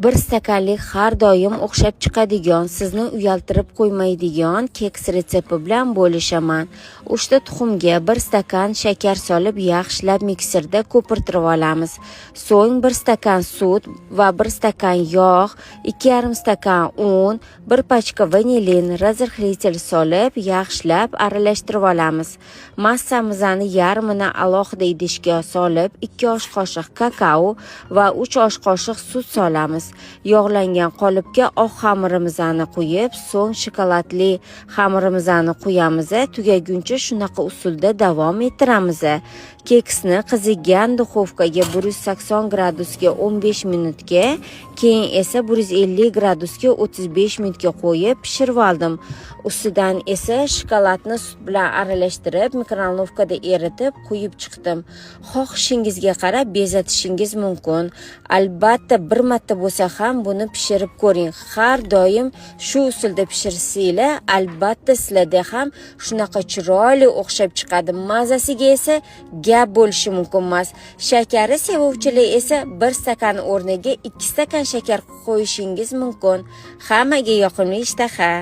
Bir stakanlik har doim o'xshab chiqadigan, sizni uyaltirib qo'ymaydigan keks retsepti bilan bo'lishaman. 3 ta tuxumga 1 stakan shakar solib yaxshilab mikserda ko'pirtirib olamiz. So'ng 1 stakan sut va 1 stakan yog', 2,5 stakan un, 1 pachka vanilin, razrxlitel solib yaxshilab aralashtirib olamiz. Massamizni yarmini alohida idishga solib 2 osh qoshiq kakao va 3 osh qoshiq sut solamiz. Yog'langan qolipga oq xamirimizni qo'yib, so'ng shokoladli xamirimizni qo'yamiz. Tugaguncha shunaqa usulda davom ettiramiz. Keksni qizigan duxovkaga 180 gradusga 15 minutga, keyin esa 150 gradusga 35 minutga qo'yib pishirib oldim. Ustidan esa shokoladni sut bilan aralashtirib, mikrovolnovkada eritib qo'yib chiqdim. Xohishingizga qarab bezatishingiz mumkin. Albatta bir marta bo'lsa ham buni pishirib ko'ring. Har doim shu usulda pishirsanglar, albatta sizlarda ham shunaqa chiroyli o'xshab chiqadi. Mazasiga esa gap bo'lishi mumkin emas. Shakari sevuvchilar esa 1 stakan o'rniga 2 stakan shakar qo'yishingiz mumkin. Hammaga yoqimli ishtaha.